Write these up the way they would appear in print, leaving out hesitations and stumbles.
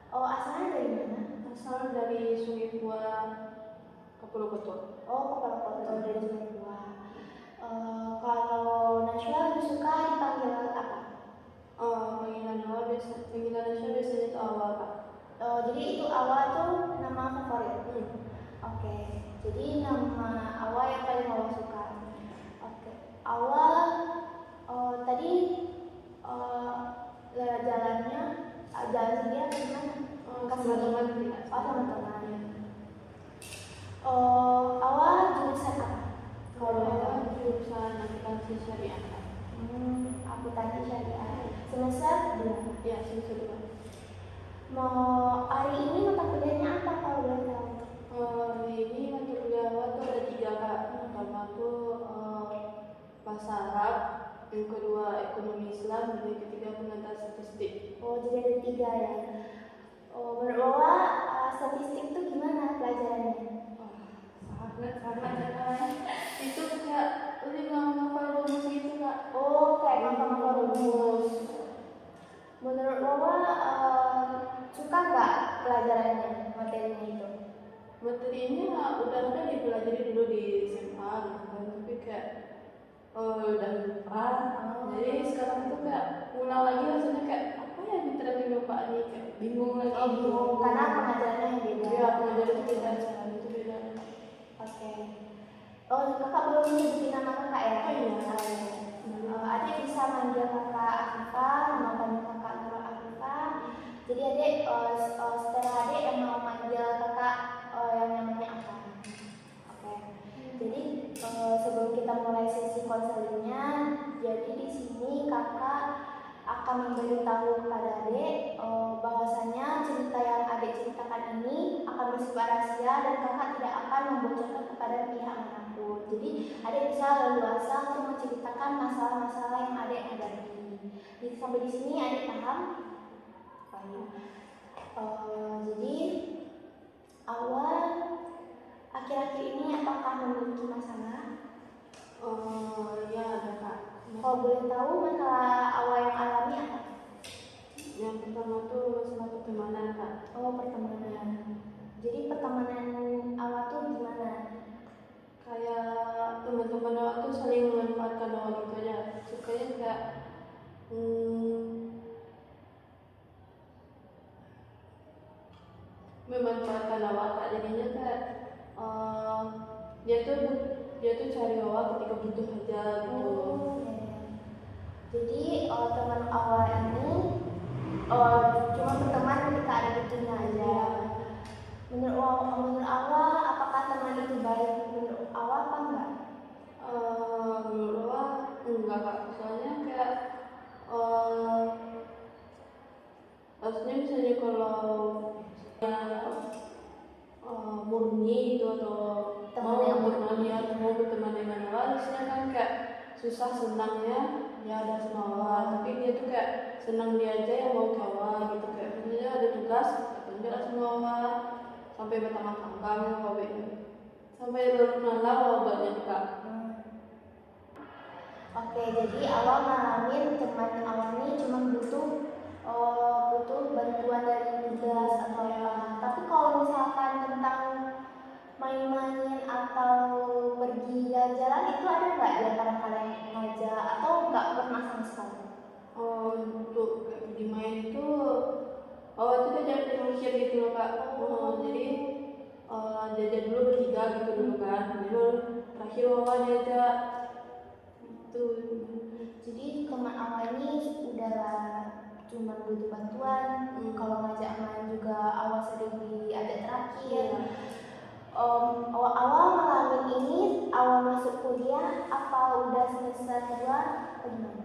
Oh, asalnya dari mana? Asal dari Sungai Buah ke Pulau Koto. Oh, Kepala Kota dari Sungai Buah. Kalau Najwa lebih suka dipanggil apa? Panggilan Najwa biasanya itu awal, Kak. Jadi itu awal tuh nama favorit. Oke, jadi nama awal yang paling awal suka. Oke, awal tadi lewat jalannya, jalan sendiri atau gimana? Sama teman. Oh, teman-teman. Awal jurusan apa? Kalau jurusan akuntansi syariah, Kak. Akuntansi syariah. Semester 2. Ya, semester 2. Mau hari ini mata kuliahnya apa kalau boleh tahu? Hari ini mata kuliah awal tuh ada 3, Kak. Pertama tuh bahasa Arab, yang kedua ekonomi Islam, dan yang ketiga pengantar statistik. Oh, jadi ada 3 ya. Menurut Wawa, statistik itu gimana pelajarannya? Sangat itu kayak ngafal rumus gitu, Kak. Oh, kayak ngafal rumus. Menurut Wawa, suka nggak pelajarannya, materinya itu? Materinya udah dipelajari dulu di SMA gitu kan, tapi kayak udah lupa. Jadi sekarang tuh kayak ulang lagi rasanya kayak apa ya diterapin bapak nih, kayak bingung lagi. Oh, bingung karena pengajarannya yang beda. Iya, pengajaran itu beda, cara itu beda. Oke. Oh, kakak belum nyebutin nama kakak ya? Oh, iya. Adik bisa manggil kakak Afifah, nama panjang kakak Nurul Afifah. Jadi adik setelah adik yang mau manggil kakak yang namanya apa? Oke. Jadi sebelum kita mulai sesi konselingnya, jadi di sini kakak akan memberitahu kepada adik bahwasanya cerita yang adik ceritakan ini akan bersifat rahasia dan kakak tidak akan membocorkan kepada pihak manapun. Jadi adik bisa leluasa untuk menceritakan masalah-masalah yang adik hadapi. Jadi sampai di sini adik paham? Jadi awal akhir-akhir ini apakah memiliki masalah? Ya ada, Kak. Kalau boleh tahu masalah awal yang alami apa? Yang pertama tuh masalah pertemanan, Kak. Oh, pertemanan. Jadi pertemanan awal tuh gimana? Kayak teman-teman awal tuh saling memanfaatkan awal gitu aja. Sukanya kayak memanfaatkan awal, Kak. Jadinya kayak dia tuh cari awal ketika butuh aja gitu. Jadi teman awal ini cuma berteman ketika ada butuhnya aja. Menurut awal, apakah teman itu baik menurut awal apa enggak? Menurut awal enggak, Kak. Soalnya kayak harusnya misalnya kalau murni itu atau mau berteman dengan awal, harusnya kan kayak susah senangnya ya ada sama awal, tapi dia tuh kayak senang dia aja yang mau ke awal gitu, kayak misalnya ada tugas tunjuk sama awal sampai bertanggang-tanggang sampai berkenalan awalnya juga. Oke, jadi awal ngalamin teman awal ini cuma butuh bantuan dari tugas atau apa. Tapi kalau misalkan tentang main-main atau pergi jalan-jalan itu ada nggak dia kadang-kadang ngajak atau nggak pernah sama sekali? Untuk pergi main itu itu dia jadi pengusian gitu loh, Kak. Jadi diajak dulu bertiga gitu dulu kan, dulu terakhir awal diajak itu. Jadi teman awal ini udahlah cuma butuh bantuan. Kalau ngajak main juga awal sering diajak terakhir. Awal ngalamin ini awal masuk kuliah apa udah semester 2 atau gimana?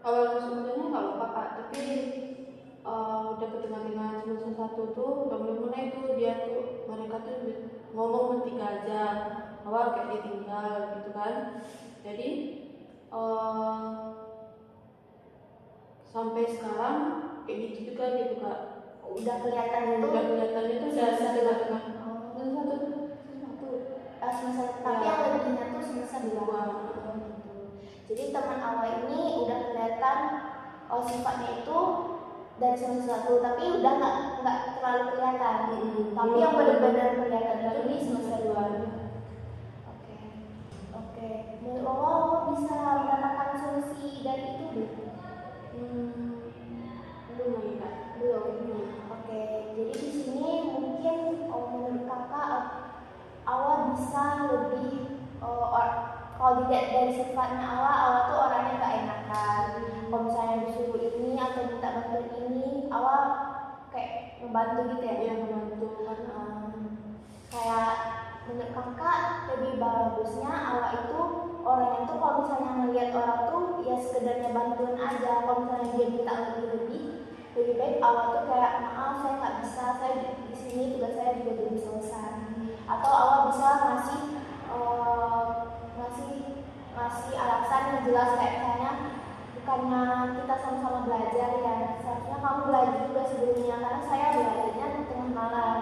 Awal masuk kuliahnya nggak apa-apa, Kak, tapi udah ketengah-tengah semester 1 tuh udah mulai tuh mereka tuh ngomong bertiga aja, awal kayak ditinggal gitu kan. Jadi sampai sekarang kayak gitu juga gitu, Kak. Udah kelihatan itu udah setengah-tengah semester tapi yang lebihnya tuh semester 2. Jadi teman awal ini udah kelihatan sifatnya itu dari semester 1, tapi udah nggak terlalu kelihatan. Tapi yang benar-benar kelihatan itu di semester 2. Oke. Oke. Menurut lo bisa mendapatkan solusi dari itu? Belum lagi Kak. Belum. Oke. Jadi di sini mungkin menurut kakak Awa bisa lebih kalau dilihat dari sifatnya Awa tuh orangnya gak enakan. Kalau misalnya disuruh ini atau minta bantuan ini, Awa kayak membantu gitu ya? Iya, membantu karena kayak menurut kakak lebih bagusnya Awa itu orangnya tuh kalau misalnya melihat orang tuh ya sekedarnya bantuan aja. Kalau misalnya dia minta lebih baik Awa tuh kayak maaf saya nggak bisa, saya di sini tugas saya juga belum selesai. Atau Awa bisa ngasih alasan yang jelas kayak misalnya bukannya kita sama-sama belajar ya, seharusnya kamu belajar juga sebelumnya karena saya belajarnya di tengah malam.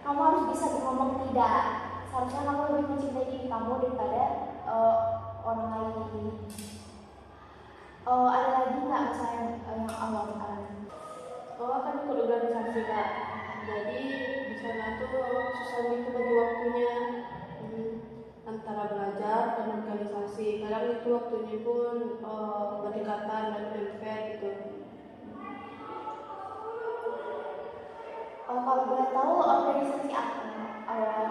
Kamu harus bisa ngomong tidak. Seharusnya kamu lebih mencintai diri kamu daripada orang lain. Ada lagi nggak misalnya yang awal alami? kan ikut organisasi Kak. Jadi di sana tuh susah gitu bagi waktunya antara belajar dan organisasi. Kadang itu waktunya pun berdekatan dan fair gitu. Kalau boleh tahu organisasi apa awal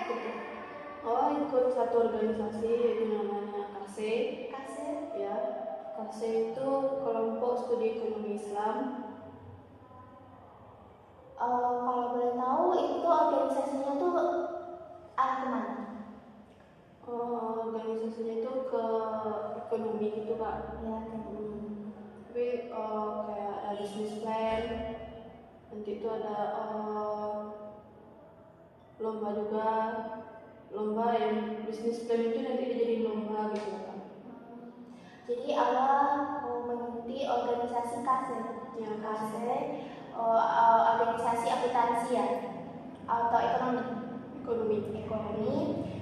ikut? Ikut satu organisasi yang namanya KASE. KASE? Ya, KASE itu kelompok studi ekonomi Islam. Kalau boleh tahu itu organisasinya tuh arah kemana? Organisasinya itu ke ekonomi gitu Kak. Ya, Tapi kayak ada business plan, nanti itu ada lomba juga, lomba yang business plan itu nanti dijadiin lomba gitu Kak. Jadi awal mengikuti organisasi KASE. Ya, KASE organisasi akuntansi ya atau ekonomi.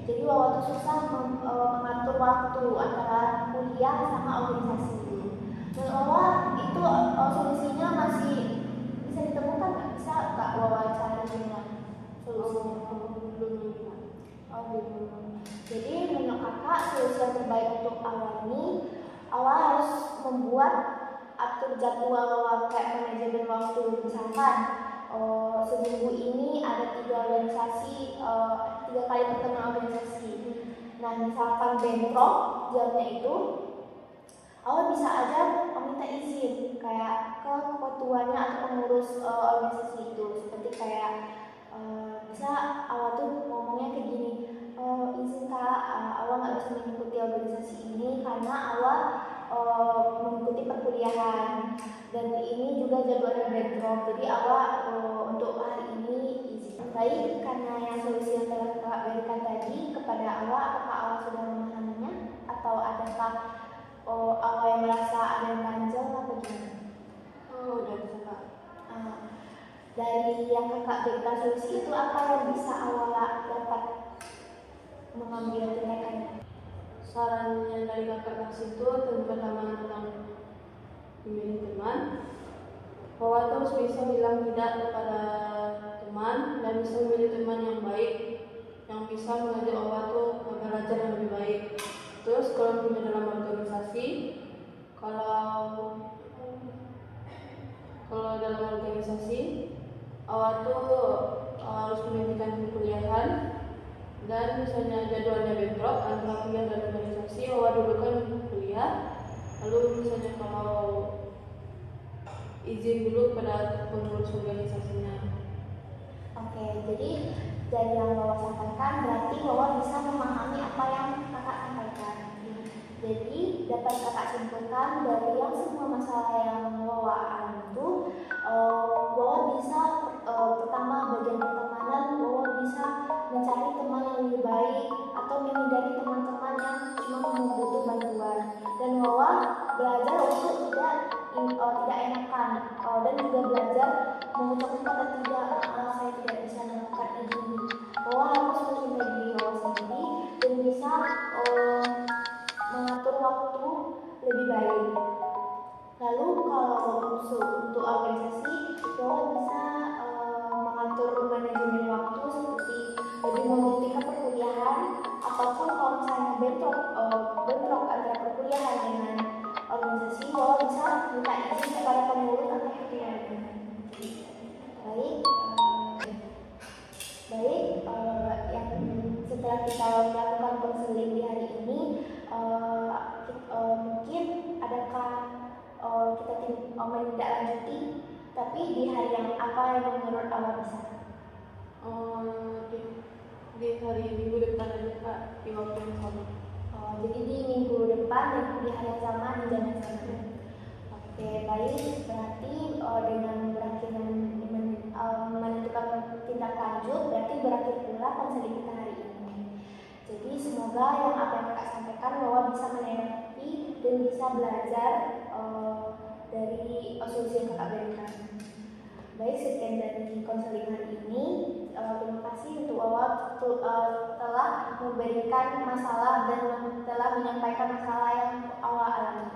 Jadi waktu susah mengatur waktu antara kuliah sama organisasi. Menurut Wawa itu solusinya masih bisa ditemukan nggak? Bisa nggak Wawa cari dengan solusinya? Belum. Jadi menurut kakak solusi yang terbaik untuk awal ini, awal harus membuat atur jadwal kayak manajemen waktu. Misalkan seminggu ini ada 3 organisasi, 3 kali pertemuan organisasi. Nah misalkan bentrok jamnya itu, awal bisa aja minta izin kayak ke ketuanya atau pengurus organisasi itu. Seperti kayak bisa awal tuh ngomongnya kayak gini, izin kak, awal nggak bisa mengikuti organisasi ini karena awal mengikuti perkuliahan dan ini juga jadwalnya bentrok, jadi awal untuk hari ini izin. Baik, karena yang solusi yang telah kakak berikan tadi kepada awal, apakah awal sudah memahaminya atau adakah awal yang merasa ada yang ganjal atau gimana? Udah bisa Kak. Dari yang kakak berikan solusi itu apa yang bisa awal dapat mengambil tindakan? Sarannya dari kakak kasih itu pertama tentang memilih teman. Bahwa harus bisa bilang tidak kepada teman dan bisa memilih teman yang baik, yang bisa mengajak awal tuh belajar yang lebih baik. Terus kalau punya dalam organisasi, kalau dalam organisasi awal tuh harus menghentikan perkuliahan. Dan misalnya jadwalnya bentrok antara kuliah dan organisasi, awal dulu kan kuliah, lalu misalnya kalau izin dulu pada pengurus organisasinya. Oke, jadi dari yang Wawa sampaikan berarti Wawa bisa memahami apa yang kakak sampaikan. Jadi dapat kakak simpulkan dari yang semua masalah yang Wawa alami itu, Wawa bisa pertama bagian pertemanan, Wawa bisa mencari teman yang lebih baik atau menghindari teman-teman yang cuma membutuhkan bantuan. Dan Wawa belajar untuk tidak enakan dan juga belajar mengucapkan kata tidak, saya tidak bisa melakukan ini. Wawa harus mencintai diri Wawa sendiri dan bisa mengatur waktu lebih baik. Lalu kalau untuk organisasi, Wawa bisa mengatur manajemen waktu seperti lebih memikirkan perkuliahan, ataupun kalau misalnya bentrok antara perkuliahan dengan organisasi, Wawa bisa minta izin kepada pengurus atau ketua. Yang setelah kita melakukan konseling di hari ini, mungkin adakah kita menindaklanjuti, tapi di hari yang apa yang menurut awal bisa? Di hari minggu depan aja Kak, di waktu yang sama. Jadi di minggu depan dan di hari yang sama di jam yang sama. Oke, baik. Berarti dengan berakhirnya menentukan tindak lanjut, berarti berakhir pula konseling kita hari ini. Jadi semoga yang apa yang Kakak sampaikan bahwa bisa menanggapi dan bisa belajar dari solusi yang Kakak berikan. Baik, sekian dari konseling hari ini. Terima kasih untuk Wawa telah memberikan masalah dan telah menyampaikan masalah yang awal alami.